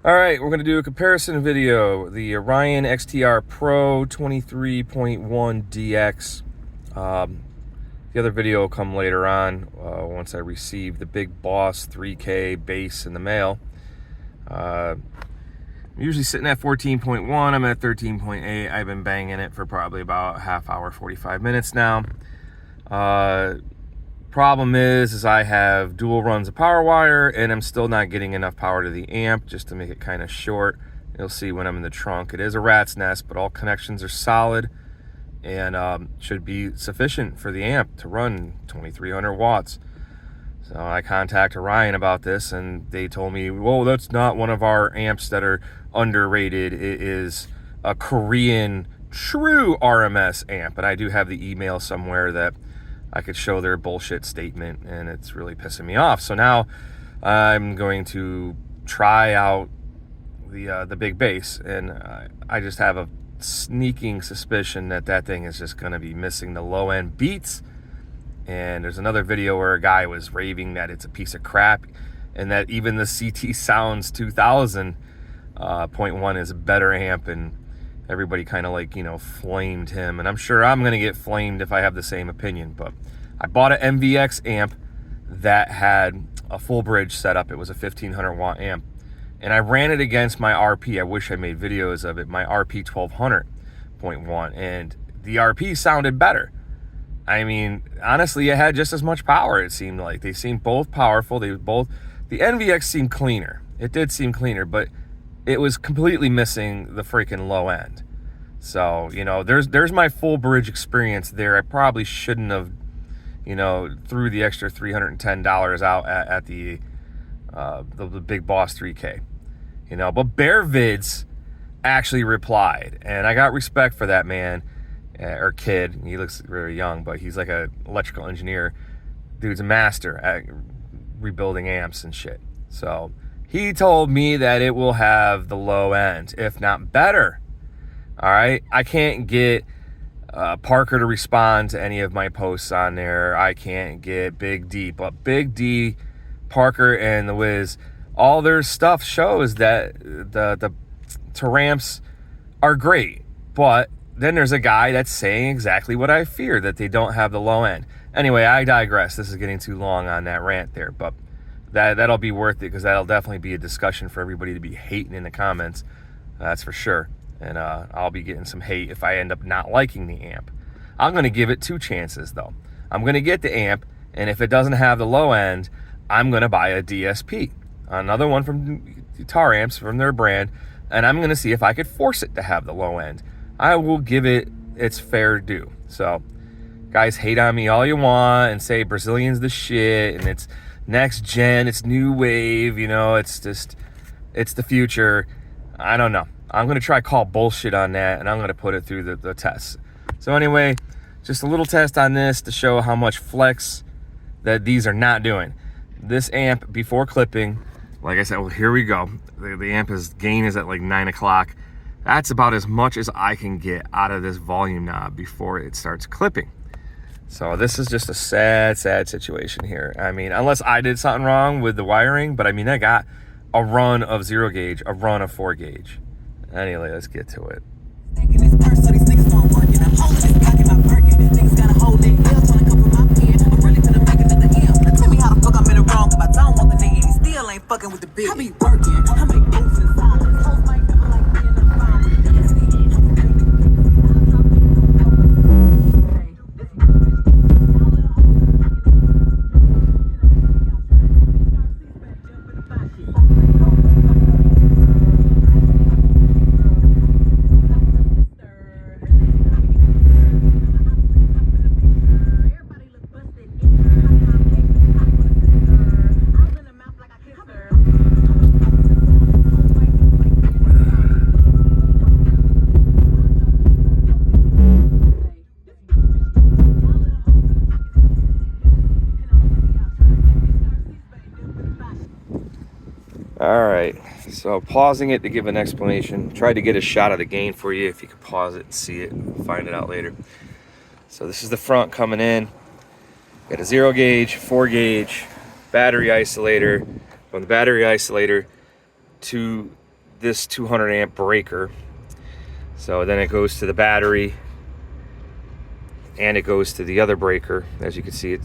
All right, we're going to do a comparison video. The Orion XTR PRO 23.1 DX. The other video will come later on once I receive the Big Boss 3K base in the mail. I'm usually sitting at 14.1. I'm at 13.8. I've been banging it for probably about a half hour, 45 minutes now. Problem is I have dual runs of power wire and I'm still not getting enough power to the amp just to make it kind of short. You'll see when I'm in the trunk. It is a rat's nest, but all connections are solid and should be sufficient for the amp to run 2300 watts. So I contact Orion about this and they told me, whoa, that's not one of our amps that are underrated. It is a Korean true RMS amp. And I do have the email somewhere that I could show their bullshit statement, and it's really pissing me off. So now I'm going to try out the big bass, and I just have a sneaking suspicion that that thing is just going to be missing the low end beats. And there's another video where a guy was raving that it's a piece of crap, and that even the CT Sounds 2000.1 is a better amp, and everybody kind of like, flamed him. And I'm sure I'm going to get flamed if I have the same opinion. But I bought an MVX amp that had a full bridge setup. It was a 1500 watt amp. And I ran it against my RP. I wish I made videos of it. My RP 1200.1. And the RP sounded better. I mean, honestly, it had just as much power, it seemed like. They seemed both powerful. The NVX seemed cleaner. It did seem cleaner, but it was completely missing the freaking low end. So, there's my full bridge experience there. I probably shouldn't have, threw the extra $310 out at the Big Boss 3K. But Bear Vids actually replied, and I got respect for that man, or kid. He looks very young, but he's like an electrical engineer. Dude's a master at rebuilding amps and shit. So he told me that it will have the low end, if not better. All right. I can't get Parker to respond to any of my posts on there. I can't get Big D, but Big D, Parker, and the Wiz, all their stuff shows that the Taramps are great. But then there's a guy that's saying exactly what I fear, that they don't have the low end. Anyway, I digress. This is getting too long on that rant there, but that'll be worth it, because that'll definitely be a discussion for everybody to be hating in the comments. That's for sure. And I'll be getting some hate if I end up not liking the amp. I'm going to give it 2 chances, though. I'm going to get the amp, and if it doesn't have the low end, I'm going to buy a DSP, another one from Taramps, from their brand, and I'm going to see if I could force it to have the low end. I will give it its fair due. So, guys, hate on me all you want and say Brazilian's the shit and it's next gen, it's new wave, it's the future. I don't know. I'm going to try call bullshit on that, and I'm going to put it through the tests. So anyway, just a little test on this to show how much flex that these are not doing. This amp, before clipping, like I said, well, here we go. The amp gain is at like 9 o'clock. That's about as much as I can get out of this volume knob before it starts clipping. So this is just a sad, sad situation here. I mean, unless I did something wrong with the wiring, but I mean, I got a run of 0 gauge, a run of 4 gauge. Anyway, let's get to it. All right, so pausing it to give an explanation. Tried to get a shot of the gain for you, if you could pause it and see it. We'll find it out later. So this is the front coming in. Got a 0 gauge, 4 gauge, battery isolator. From the battery isolator to this 200 amp breaker. So then it goes to the battery, and it goes to the other breaker. As you can see, it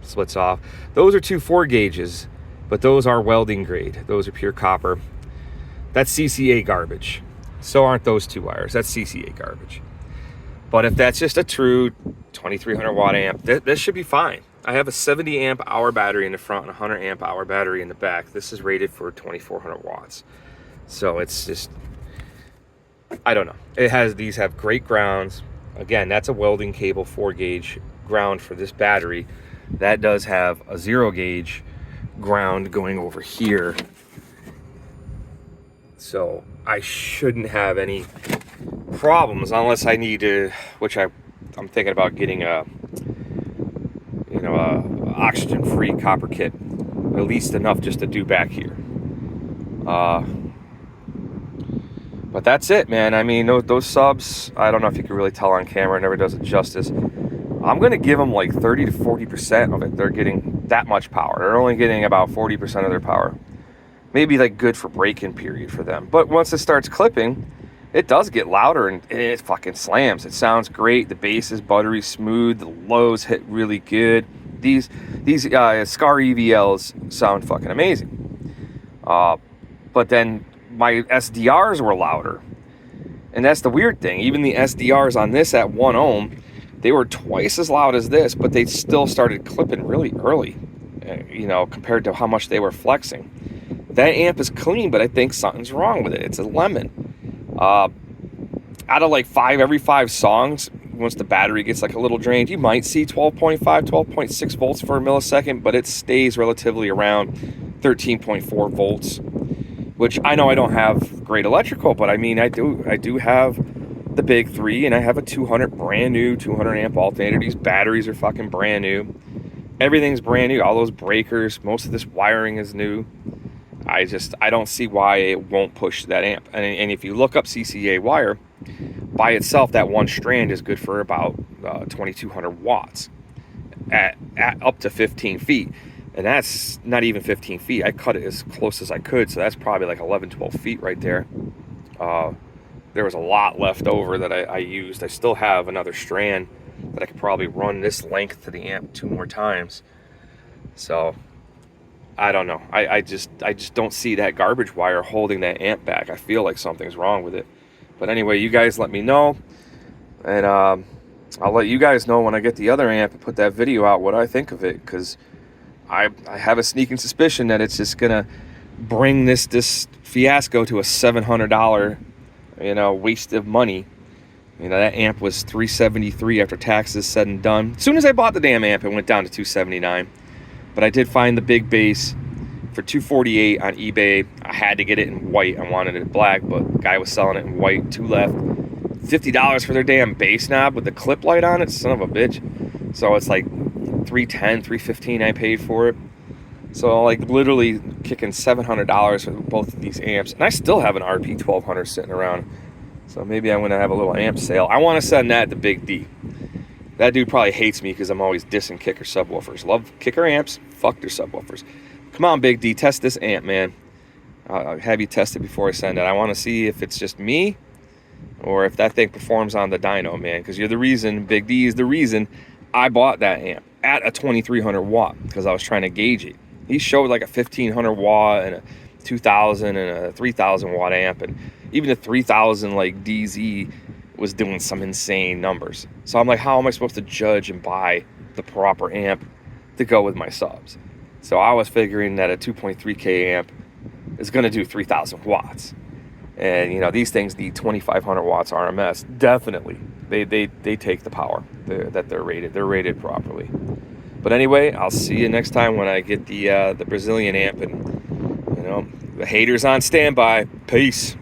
splits off. Those are 2 4 gauges, but those are welding grade. Those are pure copper. That's CCA garbage. So aren't those 2 wires. That's CCA garbage. But if that's just a true 2300 watt amp, this should be fine. I have a 70 amp hour battery in the front and a 100 amp hour battery in the back. This is rated for 2400 watts. So it's just, I don't know. These have great grounds. Again, that's a welding cable 4 gauge ground for this battery. That does have a 0 gauge ground going over here. So I shouldn't have any problems unless I need to, which I'm thinking about getting a oxygen-free copper kit, at least enough just to do back here. But that's it, man. I mean, those subs, I don't know if you can really tell on camera, it never does it justice. I'm gonna give them like 30 to 40% of it. They're getting that much power. They're only getting about 40% of their power. Maybe like good for break-in period for them. But once it starts clipping, it does get louder and it fucking slams. It sounds great. The bass is buttery smooth. The lows hit really good. These Scar EVLs sound fucking amazing. But then my SDRs were louder. And that's the weird thing. Even the SDRs on this at 1 ohm, they were twice as loud as this, but they still started clipping really early, compared to how much they were flexing. That amp is clean, but I think something's wrong with it. It's a lemon. Out of like every 5 songs, once the battery gets like a little drained, you might see 12.5, 12.6 volts for a millisecond, but it stays relatively around 13.4 volts, which I know I don't have great electrical, but I mean, I do have the big 3, and I have a 200 brand new 200 amp alternator. These batteries are fucking brand new. Everything's brand new. All those breakers, most of this wiring is new. I don't see why it won't push that amp. And if you look up CCA wire, by itself, that one strand is good for about 2200 watts at up to 15 feet. And that's not even 15 feet. I cut it as close as I could, so that's probably like 11, 12 feet right there. There was a lot left over that I used. I still have another strand that I could probably run this length to the amp 2 more times. So I don't know. I just don't see that garbage wire holding that amp back. I feel like something's wrong with it. But anyway, you guys let me know, and I'll let you guys know when I get the other amp and put that video out what I think of it, because I have a sneaking suspicion that it's just gonna bring this fiasco to a $700 waste of money. That amp was $373 after taxes said and done. As soon as I bought the damn amp, it went down to $279. But I did find the big bass for $248 on eBay. I had to get it in white. I wanted it black, but the guy was selling it in white. 2 left. $50 for their damn bass knob with the clip light on it. Son of a bitch. So it's like $310, $315 I paid for it. So like literally kicking $700 for both of these amps. And I still have an RP 1200 sitting around. So maybe I'm going to have a little amp sale. I want to send that to Big D. That dude probably hates me because I'm always dissing kicker subwoofers. Love kicker amps, fuck their subwoofers. Come on, Big D, test this amp, man. I'll have you test it before I send it. I want to see if it's just me or if that thing performs on the dyno, man. Because you're the reason, Big D is the reason I bought that amp at a 2300 watt because I was trying to gauge it. He showed like a 1500 watt and a 2000 and a 3000 watt amp, and even the 3000 like DZ was doing some insane numbers. So I'm like, how am I supposed to judge and buy the proper amp to go with my subs? So I was figuring that a 2.3K amp is going to do 3000 watts. And these things need 2500 watts RMS. Definitely. They take the power that they're rated. They're rated properly. But anyway, I'll see you next time when I get the Brazilian amp, and the haters on standby. Peace.